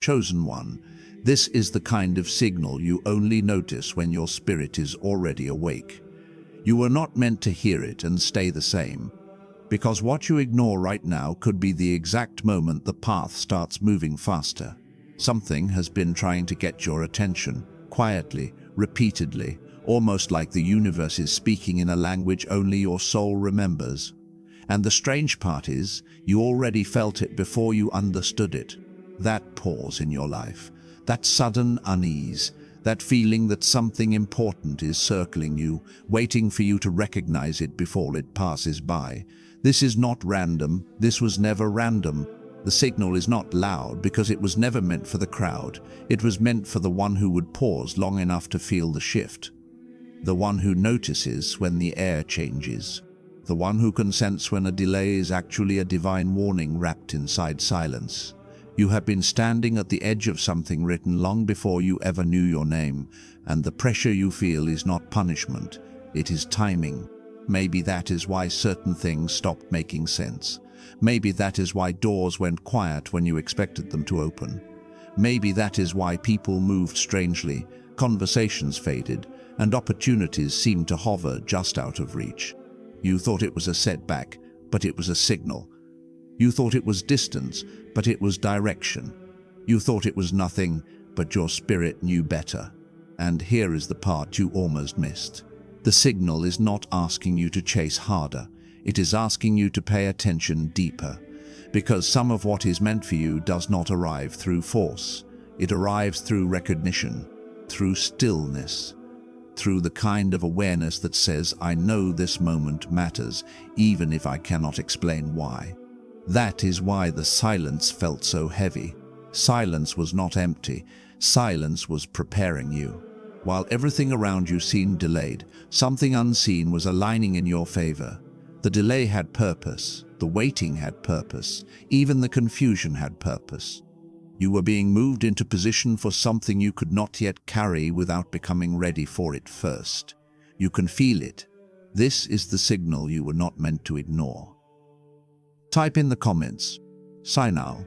Chosen one, this is the kind of signal you only notice when your spirit is already awake. You were not meant to hear it and stay the same, because what you ignore right now could be the exact moment the path starts moving faster. Something has been trying to get your attention, quietly, repeatedly, almost like the universe is speaking in a language only your soul remembers. And the strange part is, you already felt it before you understood it. That pause in your life, that sudden unease, that feeling that something important is circling you, waiting for you to recognize it before it passes by. This is not random. This was never random. The signal is not loud because it was never meant for the crowd. It was meant for the one who would pause long enough to feel the shift. The one who notices when the air changes. The one who can sense when a delay is actually a divine warning wrapped inside silence. You have been standing at the edge of something written long before you ever knew your name, and the pressure you feel is not punishment, it is timing. Maybe that is why certain things stopped making sense. Maybe that is why doors went quiet when you expected them to open. Maybe that is why people moved strangely, conversations faded, and opportunities seemed to hover just out of reach. You thought it was a setback, but it was a signal. You thought it was distance, but it was direction. You thought it was nothing, but your spirit knew better. And here is the part you almost missed. The signal is not asking you to chase harder. It is asking you to pay attention deeper. Because some of what is meant for you does not arrive through force. It arrives through recognition, through stillness, through the kind of awareness that says, I know this moment matters, even if I cannot explain why. That is why the silence felt so heavy. Silence was not empty. Silence was preparing you. While everything around you seemed delayed, something unseen was aligning in your favor. The delay had purpose. The waiting had purpose. Even the confusion had purpose. You were being moved into position for something you could not yet carry without becoming ready for it first. You can feel it. This is the signal you were not meant to ignore. Type in the comments, "Sign now."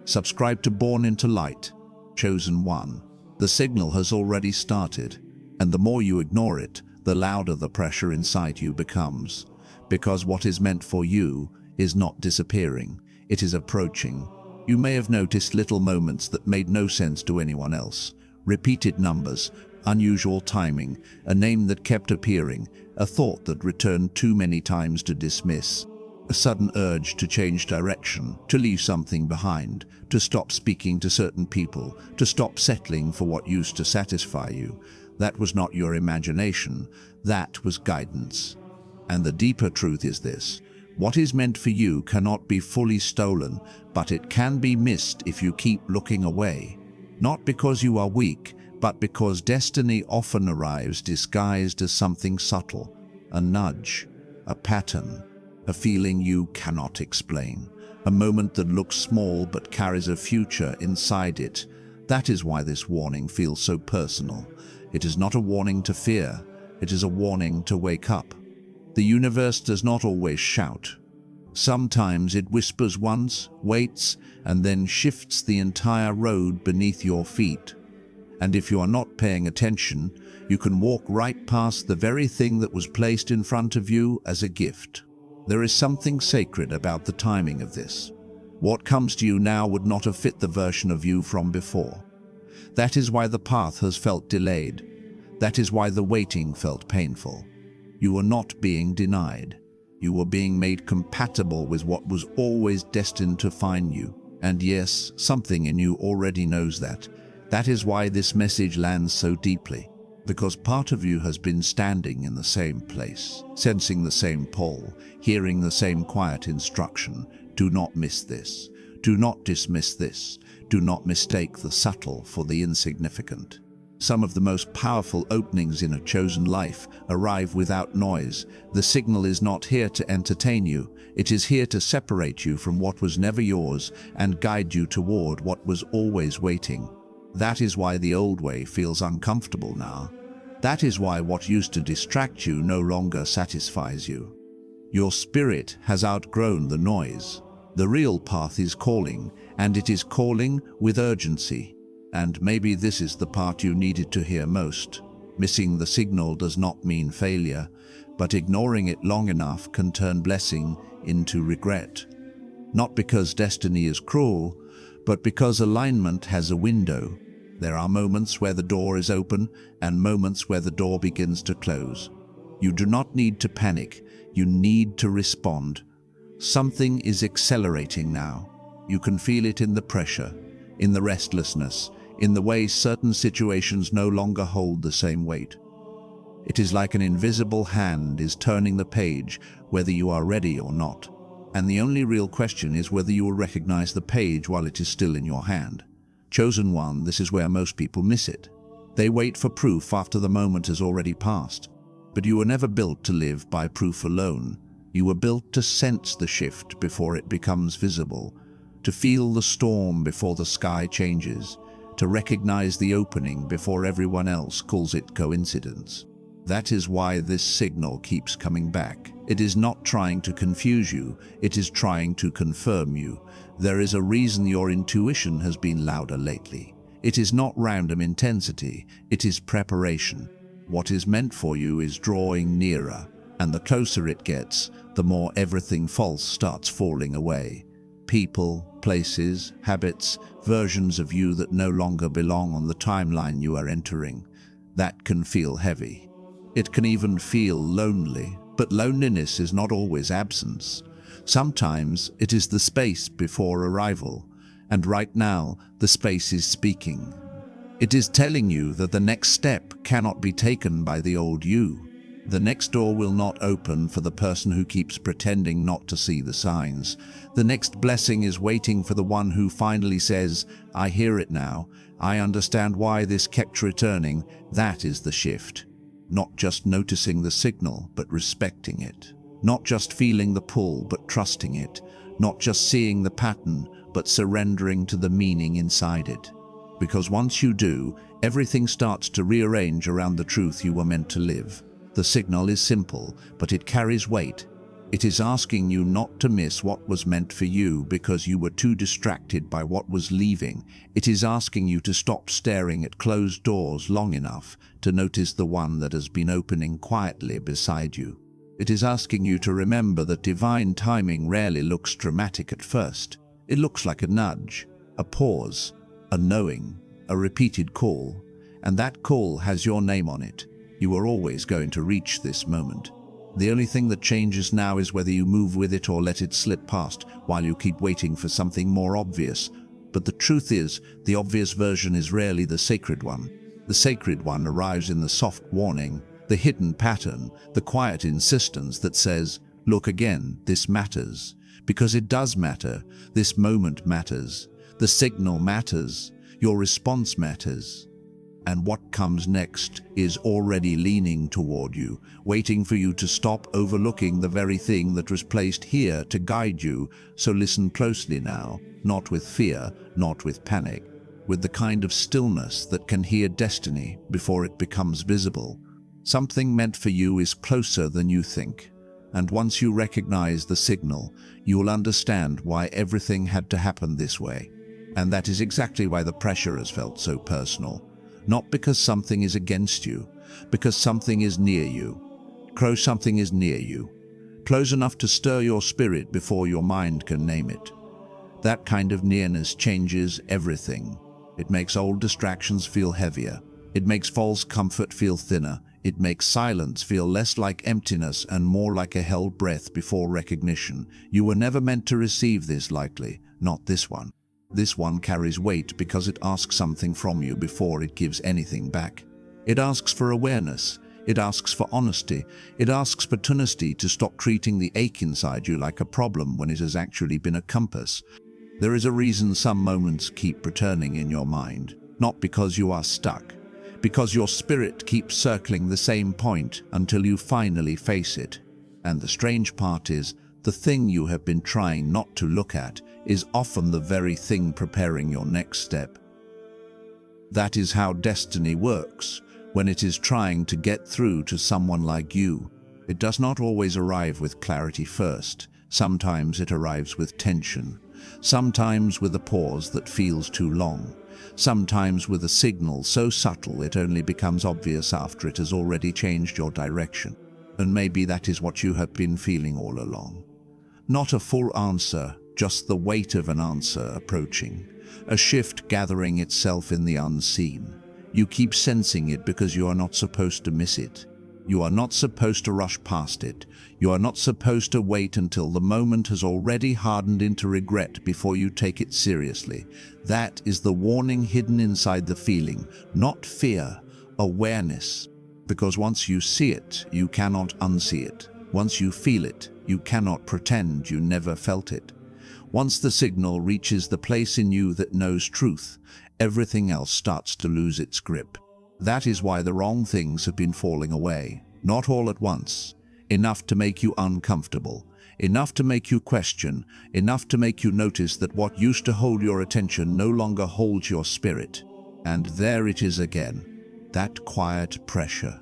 Subscribe to Born into Light, Chosen One. The signal has already started, and the more you ignore it, the louder the pressure inside you becomes. Because what is meant for you is not disappearing, it is approaching. You may have noticed little moments that made no sense to anyone else. Repeated numbers, unusual timing, a name that kept appearing, a thought that returned too many times to dismiss. A sudden urge to change direction, to leave something behind, to stop speaking to certain people, to stop settling for what used to satisfy you. That was not your imagination, that was guidance. And the deeper truth is this: what is meant for you cannot be fully stolen, but it can be missed if you keep looking away. Not because you are weak, but because destiny often arrives disguised as something subtle, a nudge, a pattern, a feeling you cannot explain, a moment that looks small but carries a future inside it. That is why this warning feels so personal. It is not a warning to fear, it is a warning to wake up. The universe does not always shout. Sometimes it whispers once, waits, and then shifts the entire road beneath your feet. And if you are not paying attention, you can walk right past the very thing that was placed in front of you as a gift. There is something sacred about the timing of this. What comes to you now would not have fit the version of you from before. That is why the path has felt delayed. That is why the waiting felt painful. You were not being denied. You were being made compatible with what was always destined to find you. And yes, something in you already knows that. That is why this message lands so deeply. Because part of you has been standing in the same place, sensing the same pull, hearing the same quiet instruction. Do not miss this. Do not dismiss this. Do not mistake the subtle for the insignificant. Some of the most powerful openings in a chosen life arrive without noise. The signal is not here to entertain you. It is here to separate you from what was never yours and guide you toward what was always waiting. That is why the old way feels uncomfortable now. That is why what used to distract you no longer satisfies you. Your spirit has outgrown the noise. The real path is calling, and it is calling with urgency. And maybe this is the part you needed to hear most. Missing the signal does not mean failure, but ignoring it long enough can turn blessing into regret. Not because destiny is cruel, but because alignment has a window. There are moments where the door is open and moments where the door begins to close. You do not need to panic, you need to respond. Something is accelerating now. You can feel it in the pressure, in the restlessness, in the way certain situations no longer hold the same weight. It is like an invisible hand is turning the page, whether you are ready or not. And the only real question is whether you will recognize the page while it is still in your hand. Chosen one, this is where most people miss it. They wait for proof after the moment has already passed. But you were never built to live by proof alone. You were built to sense the shift before it becomes visible, to feel the storm before the sky changes, to recognize the opening before everyone else calls it coincidence. That is why this signal keeps coming back. It is not trying to confuse you, it is trying to confirm you. There is a reason your intuition has been louder lately. It is not random intensity, it is preparation. What is meant for you is drawing nearer, and the closer it gets, the more everything false starts falling away. People, places, habits, versions of you that no longer belong on the timeline you are entering. That can feel heavy. It can even feel lonely, but loneliness is not always absence. Sometimes it is the space before arrival, and right now the space is speaking. It is telling you that the next step cannot be taken by the old you. The next door will not open for the person who keeps pretending not to see the signs. The next blessing is waiting for the one who finally says, I hear it now, I understand why this kept returning. That is the shift. Not just noticing the signal, but respecting it. Not just feeling the pull, but trusting it. Not just seeing the pattern, but surrendering to the meaning inside it. Because once you do, everything starts to rearrange around the truth you were meant to live. The signal is simple, but it carries weight. It is asking you not to miss what was meant for you because you were too distracted by what was leaving. It is asking you to stop staring at closed doors long enough to notice the one that has been opening quietly beside you. It is asking you to remember that divine timing rarely looks dramatic at first. It looks like a nudge, a pause, a knowing, a repeated call, and that call has your name on it. You are always going to reach this moment. The only thing that changes now is whether you move with it or let it slip past while you keep waiting for something more obvious. But the truth is, the obvious version is rarely the sacred one. The sacred one arrives in the soft warning, the hidden pattern, the quiet insistence that says, look again, this matters. Because it does matter. This moment matters. The signal matters. Your response matters. And what comes next is already leaning toward you, waiting for you to stop overlooking the very thing that was placed here to guide you. So listen closely now, not with fear, not with panic, with the kind of stillness that can hear destiny before it becomes visible. Something meant for you is closer than you think. And once you recognize the signal, you will understand why everything had to happen this way. And that is exactly why the pressure has felt so personal. Not because something is against you, because something is near you. Something is near you. Close enough to stir your spirit before your mind can name it. That kind of nearness changes everything. It makes old distractions feel heavier. It makes false comfort feel thinner. It makes silence feel less like emptiness and more like a held breath before recognition. You were never meant to receive this lightly, not this one. This one carries weight because it asks something from you before it gives anything back. It asks for awareness. It asks for honesty. It asks for honesty to stop treating the ache inside you like a problem when it has actually been a compass. There is a reason some moments keep returning in your mind, not because you are stuck, because your spirit keeps circling the same point until you finally face it. And the strange part is, the thing you have been trying not to look at is often the very thing preparing your next step. That is how destiny works. When it is trying to get through to someone like you, it does not always arrive with clarity first. Sometimes it arrives with tension, sometimes with a pause that feels too long, sometimes with a signal so subtle it only becomes obvious after it has already changed your direction. And maybe that is what you have been feeling all along. Not a full answer, just the weight of an answer approaching, a shift gathering itself in the unseen. You keep sensing it because you are not supposed to miss it. You are not supposed to rush past it. You are not supposed to wait until the moment has already hardened into regret before you take it seriously. That is the warning hidden inside the feeling, not fear, awareness. Because once you see it, you cannot unsee it. Once you feel it, you cannot pretend you never felt it. Once the signal reaches the place in you that knows truth, everything else starts to lose its grip. That is why the wrong things have been falling away, not all at once. Enough to make you uncomfortable, enough to make you question, enough to make you notice that what used to hold your attention no longer holds your spirit. And there it is again, that quiet pressure,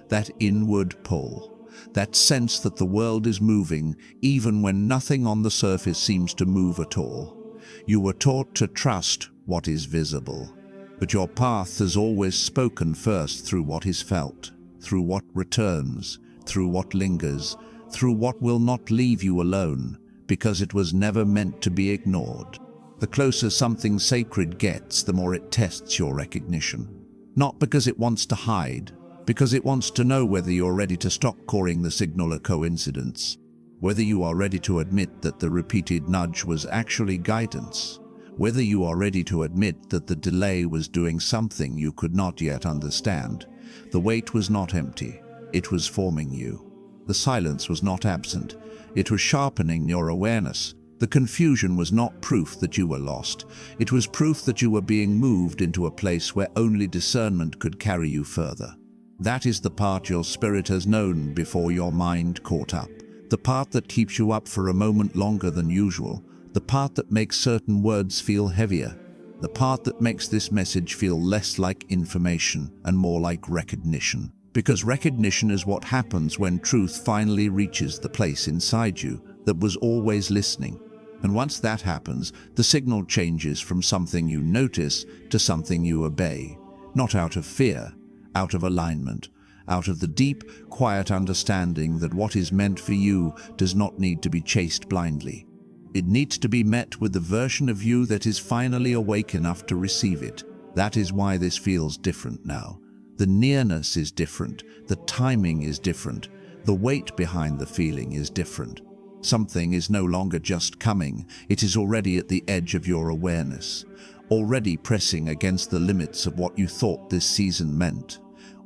that inward pull, that sense that the world is moving even when nothing on the surface seems to move at all. You were taught to trust what is visible. But your path has always spoken first through what is felt, through what returns, through what lingers, through what will not leave you alone, because it was never meant to be ignored. The closer something sacred gets, the more it tests your recognition. Not because it wants to hide, because it wants to know whether you're ready to stop calling the signal a coincidence, whether you are ready to admit that the repeated nudge was actually guidance, whether you are ready to admit that the delay was doing something you could not yet understand. The wait was not empty, it was forming you. The silence was not absent, it was sharpening your awareness. The confusion was not proof that you were lost, it was proof that you were being moved into a place where only discernment could carry you further. That is the part your spirit has known before your mind caught up, the part that keeps you up for a moment longer than usual, the part that makes certain words feel heavier, the part that makes this message feel less like information and more like recognition. Because recognition is what happens when truth finally reaches the place inside you that was always listening. And once that happens, the signal changes from something you notice to something you obey, not out of fear, out of alignment, out of the deep, quiet understanding that what is meant for you does not need to be chased blindly. It needs to be met with the version of you that is finally awake enough to receive it. That is why this feels different now. The nearness is different, the timing is different, the weight behind the feeling is different. Something is no longer just coming, it is already at the edge of your awareness, already pressing against the limits of what you thought this season meant,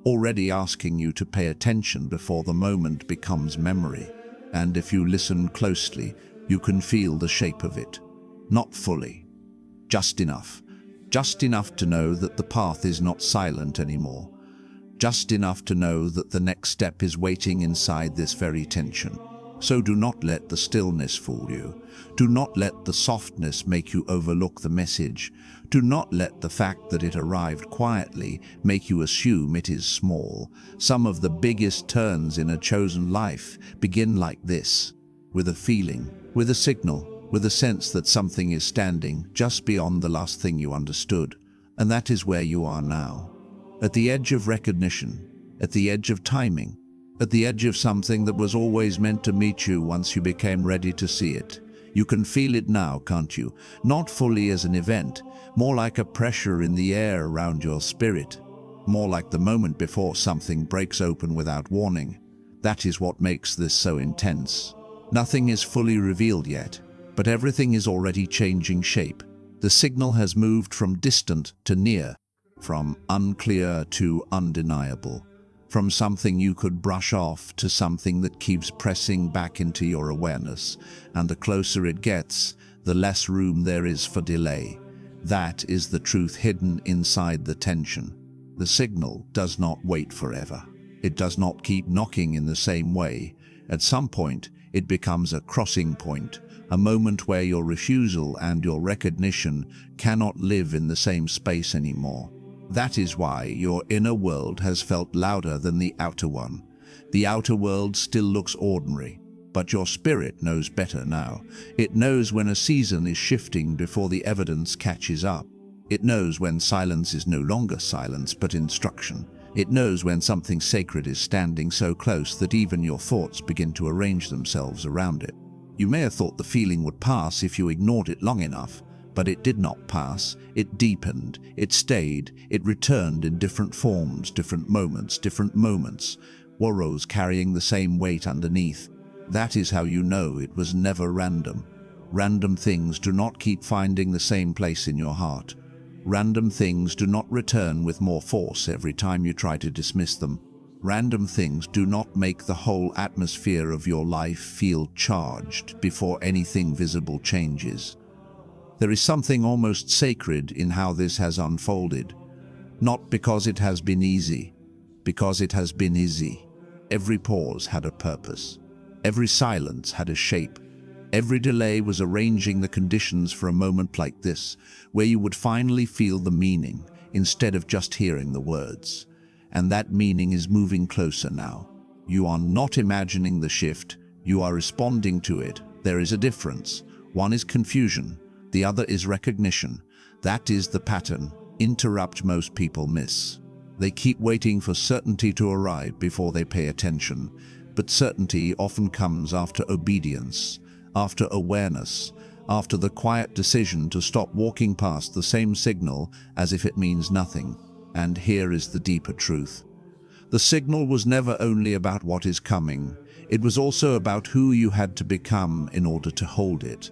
already asking you to pay attention before the moment becomes memory. And if you listen closely, you can feel the shape of it. Not fully. Just enough. Just enough to know that the path is not silent anymore. Just enough to know that the next step is waiting inside this very tension. So do not let the stillness fool you. Do not let the softness make you overlook the message. Do not let the fact that it arrived quietly make you assume it is small. Some of the biggest turns in a chosen life begin like this, with a feeling, with a signal, with a sense that something is standing just beyond the last thing you understood. And that is where you are now. At the edge of recognition, at the edge of timing, at the edge of something that was always meant to meet you once you became ready to see it. You can feel it now, can't you? Not fully as an event, more like a pressure in the air around your spirit, more like the moment before something breaks open without warning. That is what makes this so intense. Nothing is fully revealed yet, but everything is already changing shape. The signal has moved from distant to near, from unclear to undeniable, from something you could brush off to something that keeps pressing back into your awareness. And the closer it gets, the less room there is for delay. That is the truth hidden inside the tension. The signal does not wait forever. It does not keep knocking in the same way. At some point, it becomes a crossing point, a moment where your refusal and your recognition cannot live in the same space anymore. That is why your inner world has felt louder than the outer one. The outer world still looks ordinary, But your spirit knows better now. It knows when a season is shifting before the evidence catches up. It knows when silence is no longer silence but instruction. It knows when something sacred is standing so close that even your thoughts begin to arrange themselves around it. You may have thought the feeling would pass if you ignored it long enough, but it did not pass. It deepened, it stayed, it returned in different forms, different moments, worrows carrying the same weight underneath. That is how you know it was never random. Random things do not keep finding the same place in your heart. Random things do not return with more force every time you try to dismiss them. Random things do not make the whole atmosphere of your life feel charged before anything visible changes. There is something almost sacred in how this has unfolded. Not because it has been easy, because it has been easy. Every pause had a purpose. Every silence had a shape. Every delay was arranging the conditions for a moment like this, where you would finally feel the meaning instead of just hearing the words. And that meaning is moving closer now. You are not imagining the shift, you are responding to it. There is a difference. One is confusion, the other is recognition. That is the pattern most people miss. They keep waiting for certainty to arrive before they pay attention, but certainty often comes after obedience, after awareness, after the quiet decision to stop walking past the same signal as if it means nothing. And here is the deeper truth. The signal was never only about what is coming, it was also about who you had to become in order to hold it.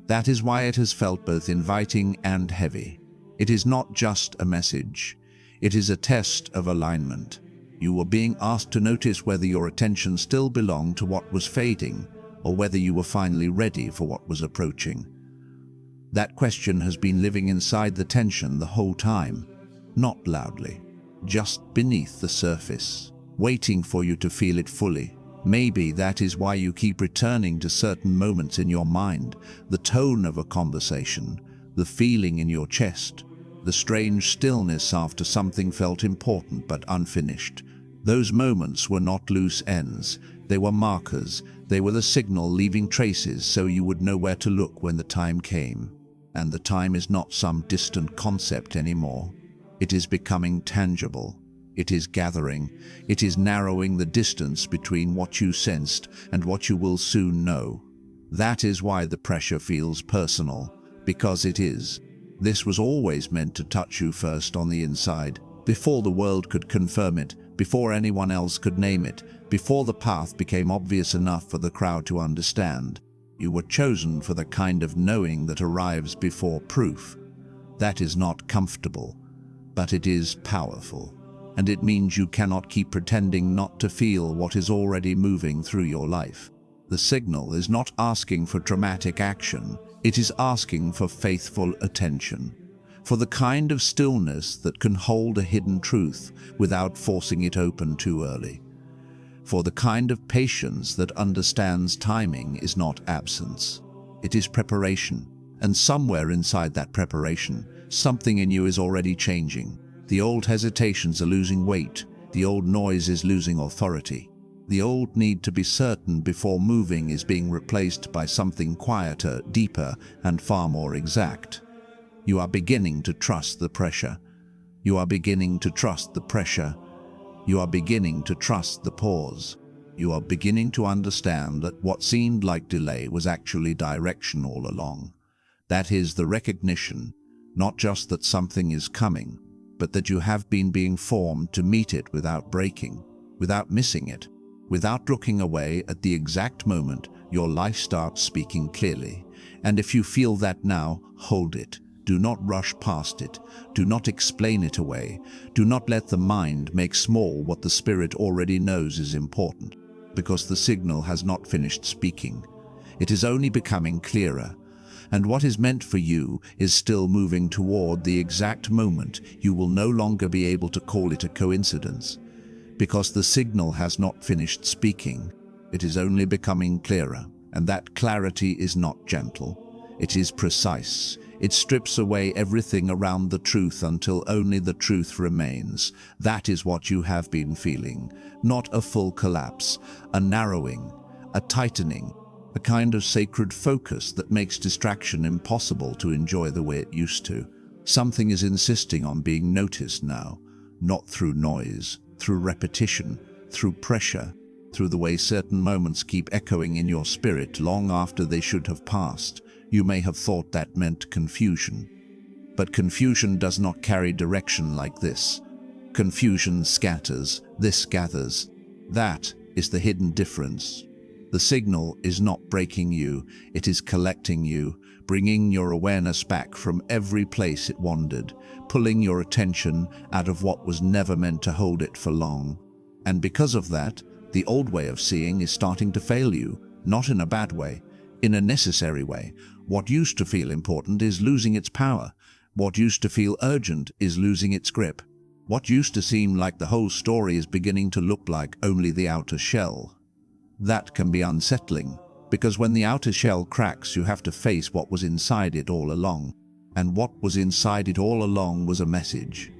That is why it has felt both inviting and heavy. It is not just a message, it is a test of alignment. You were being asked to notice whether your attention still belonged to what was fading, or whether you were finally ready for what was approaching. That question has been living inside the tension the whole time, not loudly, just beneath the surface, waiting for you to feel it fully. Maybe that is why you keep returning to certain moments in your mind, the tone of a conversation, the feeling in your chest, the strange stillness after something felt important but unfinished. Those moments were not loose ends, they were markers, they were the signal leaving traces so you would know where to look when the time came. And the time is not some distant concept anymore. It is becoming tangible. It is gathering. It is narrowing the distance between what you sensed and what you will soon know. That is why the pressure feels personal, because it is. This was always meant to touch you first on the inside, before the world could confirm it, before anyone else could name it, before the path became obvious enough for the crowd to understand. You were chosen for the kind of knowing that arrives before proof. That is not comfortable, but it is powerful. And it means you cannot keep pretending not to feel what is already moving through your life. The signal is not asking for dramatic action, it is asking for faithful attention, for the kind of stillness that can hold a hidden truth without forcing it open too early, for the kind of patience that understands timing is not absence, it is preparation, and somewhere inside that preparation, something in you is already changing. The old hesitations are losing weight, the old noise is losing authority. The old need to be certain before moving is being replaced by something quieter, deeper, and far more exact. You are beginning to trust the pressure. You are beginning to trust the pressure. You are beginning to trust the pause. You are beginning to understand that what seemed like delay was actually direction all along. That is the recognition, not just that something is coming, but that you have been being formed to meet it without breaking, without missing it. Without looking away at the exact moment your life starts speaking clearly. And if you feel that now, hold it. Do not rush past it. Do not explain it away. Do not let the mind make small what the spirit already knows is important, because the signal has not finished speaking. It is only becoming clearer. And what is meant for you is still moving toward the exact moment you will no longer be able to call it a coincidence. Because the signal has not finished speaking, it is only becoming clearer, and that clarity is not gentle. It is precise. It strips away everything around the truth until only the truth remains. That is what you have been feeling. Not a full collapse, a narrowing, a tightening, a kind of sacred focus that makes distraction impossible to enjoy the way it used to. Something is insisting on being noticed now, not through noise, through repetition, through pressure, through the way certain moments keep echoing in your spirit long after they should have passed. You may have thought that meant confusion. But confusion does not carry direction like this. Confusion scatters, this gathers. That is the hidden difference. The signal is not breaking you, it is collecting you, bringing your awareness back from every place it wandered, pulling your attention out of what was never meant to hold it for long. And because of that, the old way of seeing is starting to fail you, not in a bad way, in a necessary way. What used to feel important is losing its power. What used to feel urgent is losing its grip. What used to seem like the whole story is beginning to look like only the outer shell. That can be unsettling, because when the outer shell cracks, you have to face what was inside it all along. And what was inside it all along was a message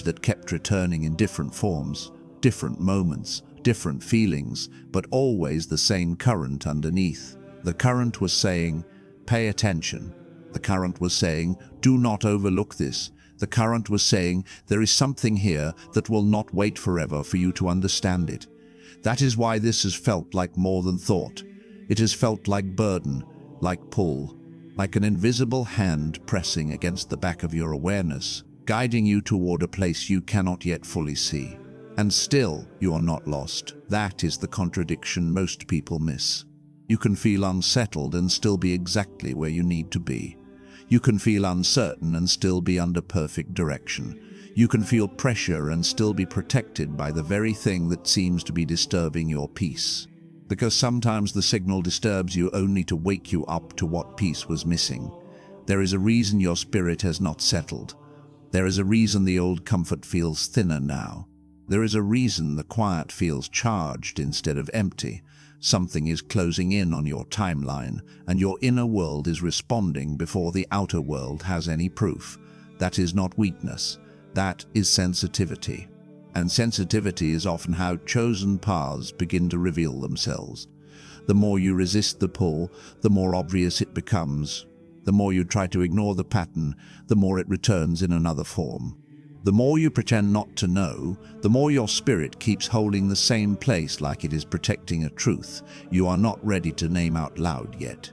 that kept returning in different forms, different moments, different feelings, but always the same current underneath. The current was saying, pay attention. The current was saying, do not overlook this. The current was saying, there is something here that will not wait forever for you to understand it. That is why this has felt like more than thought. It has felt like burden, like pull, like an invisible hand pressing against the back of your awareness, guiding you toward a place you cannot yet fully see. And still, you are not lost. That is the contradiction most people miss. You can feel unsettled and still be exactly where you need to be. You can feel uncertain and still be under perfect direction. You can feel pressure and still be protected by the very thing that seems to be disturbing your peace. Because sometimes the signal disturbs you only to wake you up to what peace was missing. There is a reason your spirit has not settled. There is a reason the old comfort feels thinner now. There is a reason the quiet feels charged instead of empty. Something is closing in on your timeline, and your inner world is responding before the outer world has any proof. That is not weakness. That is sensitivity. And sensitivity is often how chosen paths begin to reveal themselves. The more you resist the pull, the more obvious it becomes. The more you try to ignore the pattern, the more it returns in another form. The more you pretend not to know, the more your spirit keeps holding the same place like it is protecting a truth you are not ready to name out loud yet.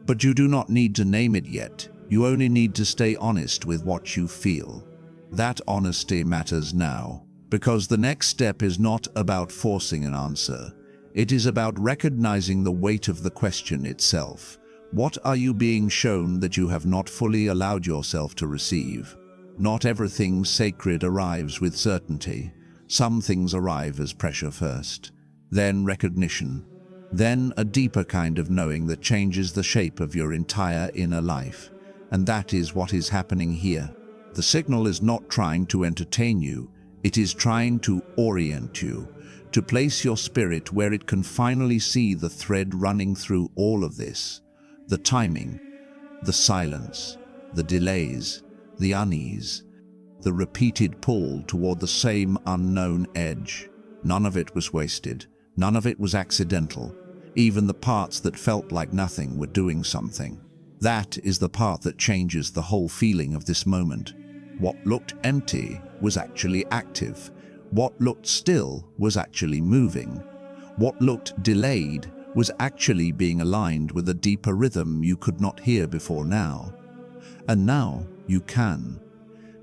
But you do not need to name it yet. You only need to stay honest with what you feel. That honesty matters now, because the next step is not about forcing an answer. It is about recognizing the weight of the question itself. What are you being shown that you have not fully allowed yourself to receive? Not everything sacred arrives with certainty. Some things arrive as pressure first, then recognition, then a deeper kind of knowing that changes the shape of your entire inner life. And that is what is happening here. The signal is not trying to entertain you, it is trying to orient you, to place your spirit where it can finally see the thread running through all of this. The timing, the silence, the delays, the unease, the repeated pull toward the same unknown edge. None of it was wasted, none of it was accidental. Even the parts that felt like nothing were doing something. That is the part that changes the whole feeling of this moment. What looked empty was actually active. What looked still was actually moving. What looked delayed was actually being aligned with a deeper rhythm you could not hear before now. And now you can.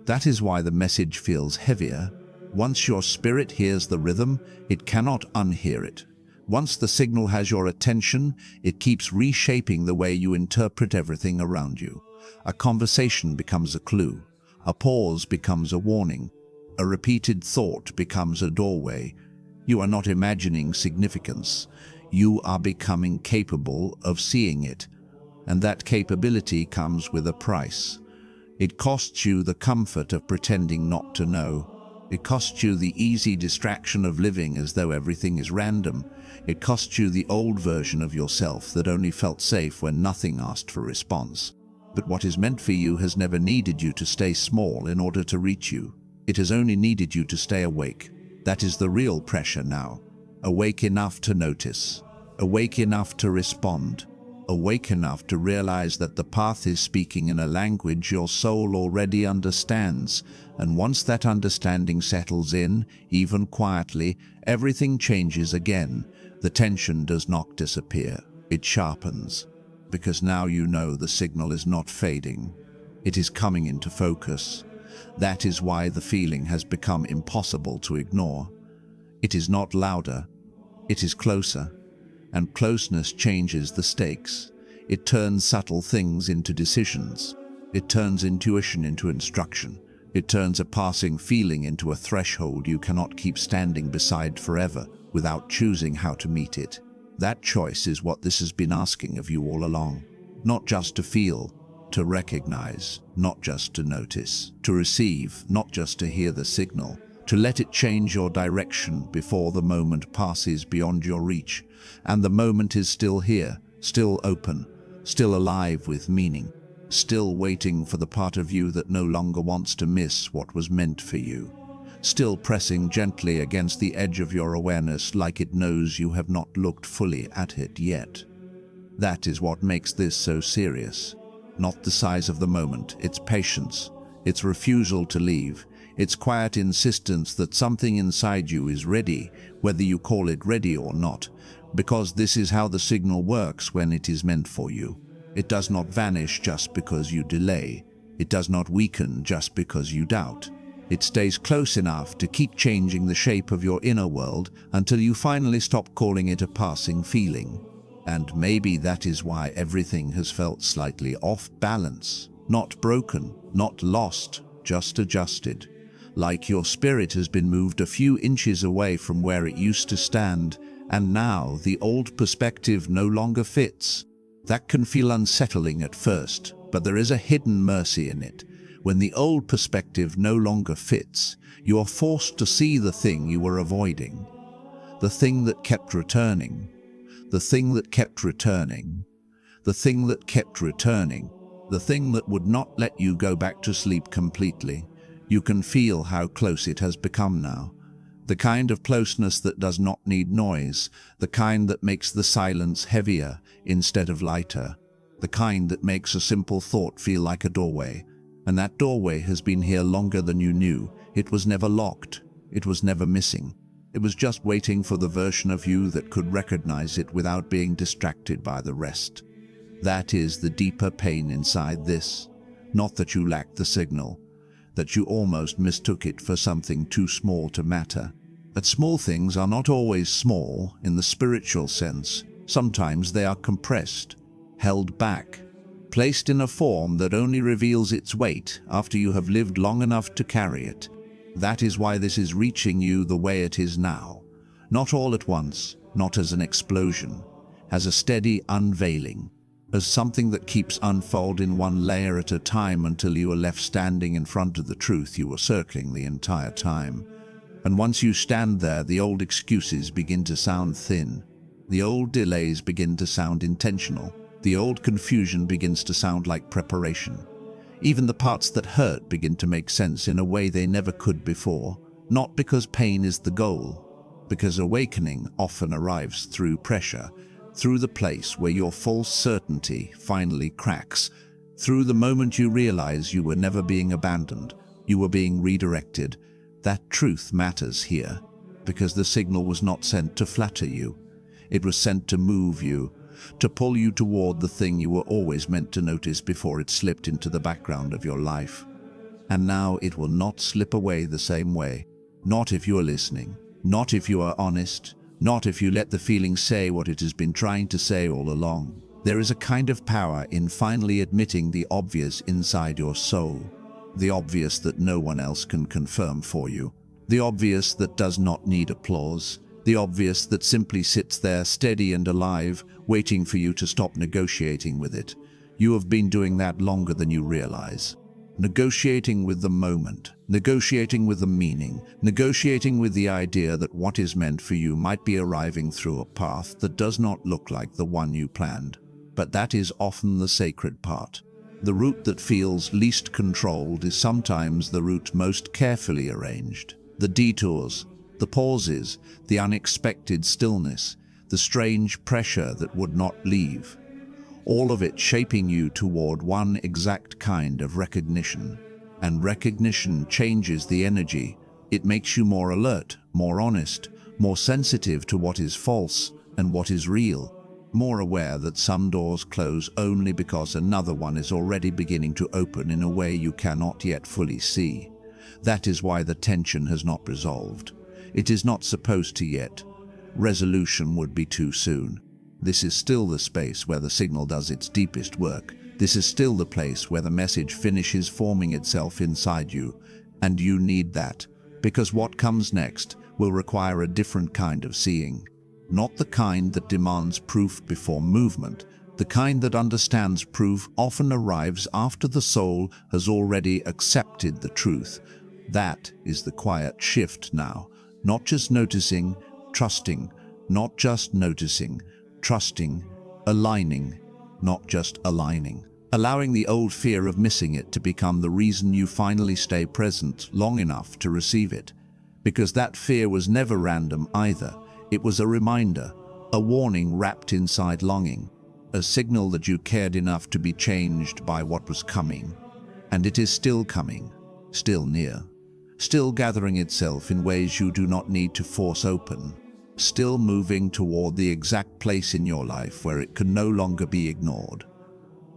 That is why the message feels heavier. Once your spirit hears the rhythm, it cannot unhear it. Once the signal has your attention, it keeps reshaping the way you interpret everything around you. A conversation becomes a clue. A pause becomes a warning. A repeated thought becomes a doorway. You are not imagining significance. You are becoming capable of seeing it. And that capability comes with a price. It costs you the comfort of pretending not to know. It costs you the easy distraction of living as though everything is random. It costs you the old version of yourself that only felt safe when nothing asked for response. But what is meant for you has never needed you to stay small in order to reach you. It has only needed you to stay awake. That is the real pressure now. Awake enough to notice. awake enough to respond, awake enough to realize that the path is speaking in a language your soul already understands, and once that understanding settles in, even quietly, everything changes again. The tension does not disappear, it sharpens, because now you know the signal is not fading, it is coming into focus. That is why the feeling has become impossible to ignore. It is not louder, it is closer. And closeness changes the stakes. It turns subtle things into decisions. It turns intuition into instruction. It turns a passing feeling into a threshold you cannot keep standing beside forever without choosing how to meet it. That choice is what this has been asking of you all along. Not just to feel, to recognize, not just to notice, to receive, not just to hear the signal, to let it change your direction before the moment passes beyond your reach. And the moment is still here, still open, still alive with meaning, still waiting for the part of you that no longer wants to miss what was meant for you, still pressing gently against the edge of your awareness like it knows you have not looked fully at it yet. That is what makes this so serious. Not the size of the moment, its patience, its refusal to leave, its quiet insistence that something inside you is ready, whether you call it ready or not, because this is how the signal works when it is meant for you. It does not vanish just because you delay. It does not weaken just because you doubt. It stays close enough to keep changing the shape of your inner world until you finally stop calling it a passing feeling. And maybe that is why everything has felt slightly off balance, not broken, not lost, just adjusted. Like your spirit has been moved a few inches away from where it used to stand, and now the old perspective no longer fits. That can feel unsettling at first, but there is a hidden mercy in it. When the old perspective no longer fits, you are forced to see the thing you were avoiding, the thing that kept returning, the thing that kept returning, the thing that kept returning, the thing that would not let you go back to sleep completely. You can feel how close it has become now. The kind of closeness that does not need noise, the kind that makes the silence heavier instead of lighter, the kind that makes a simple thought feel like a doorway. And that doorway has been here longer than you knew. It was never locked. It was never missing. It was just waiting for the version of you that could recognize it without being distracted by the rest. That is the deeper pain inside this. Not that you lacked the signal, that you almost mistook it for something too small to matter. But small things are not always small in the spiritual sense. Sometimes they are compressed, held back, placed in a form that only reveals its weight after you have lived long enough to carry it. That is why this is reaching you the way it is now. Not all at once, not as an explosion, as a steady unveiling, as something that keeps unfolding one layer at a time until you are left standing in front of the truth you were circling the entire time. And once you stand there, the old excuses begin to sound thin. The old delays begin to sound intentional. The old confusion begins to sound like preparation. Even the parts that hurt begin to make sense in a way they never could before. Not because pain is the goal, because awakening often arrives through pressure, through the place where your false certainty finally cracks, through the moment you realize you were never being abandoned, you were being redirected. That truth matters here, because the signal was not sent to flatter you. It was sent to move you, to pull you toward the thing you were always meant to notice before it slipped into the background of your life. And now it will not slip away the same way. Not if you are listening, not if you are honest, not if you let the feeling say what it has been trying to say all along. There is a kind of power in finally admitting the obvious inside your soul, the obvious that no one else can confirm for you, the obvious that does not need applause, the obvious that simply sits there steady and alive, waiting for you to stop negotiating with it. You have been doing that longer than you realize. Negotiating with the moment, negotiating with the meaning, negotiating with the idea that what is meant for you might be arriving through a path that does not look like the one you planned. But that is often the sacred part. The route that feels least controlled is sometimes the route most carefully arranged. The detours, the pauses, the unexpected stillness, the strange pressure that would not leave. All of it shaping you toward one exact kind of recognition. And recognition changes the energy. It makes you more alert, more honest, more sensitive to what is false and what is real, more aware that some doors close only because another one is already beginning to open in a way you cannot yet fully see. That is why the tension has not resolved. It is not supposed to yet. Resolution would be too soon. This is still the space where the signal does its deepest work. This is still the place where the message finishes forming itself inside you, and you need that, because what comes next will require a different kind of seeing. Not the kind that demands proof before movement. The kind that understands proof often arrives after the soul has already accepted the truth. That is the quiet shift now. Not just noticing, trusting. Not just noticing, trusting, aligning. Not just aligning. Allowing the old fear of missing it to become the reason you finally stay present long enough to receive it. Because that fear was never random either. It was a reminder, a warning wrapped inside longing, a signal that you cared enough to be changed by what was coming. And it is still coming, still near, still gathering itself in ways you do not need to force open, still moving toward the exact place in your life where it can no longer be ignored.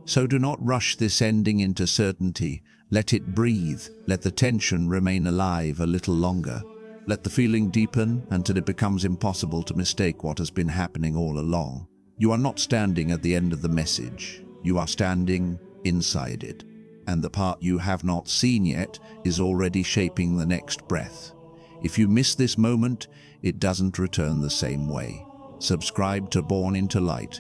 So do not rush this ending into certainty. Let it breathe. Let the tension remain alive a little longer. Let the feeling deepen until it becomes impossible to mistake what has been happening all along. You are not standing at the end of the message. You are standing inside it. And the part you have not seen yet is already shaping the next breath. If you miss this moment, it doesn't return the same way. Subscribe to Born into Light.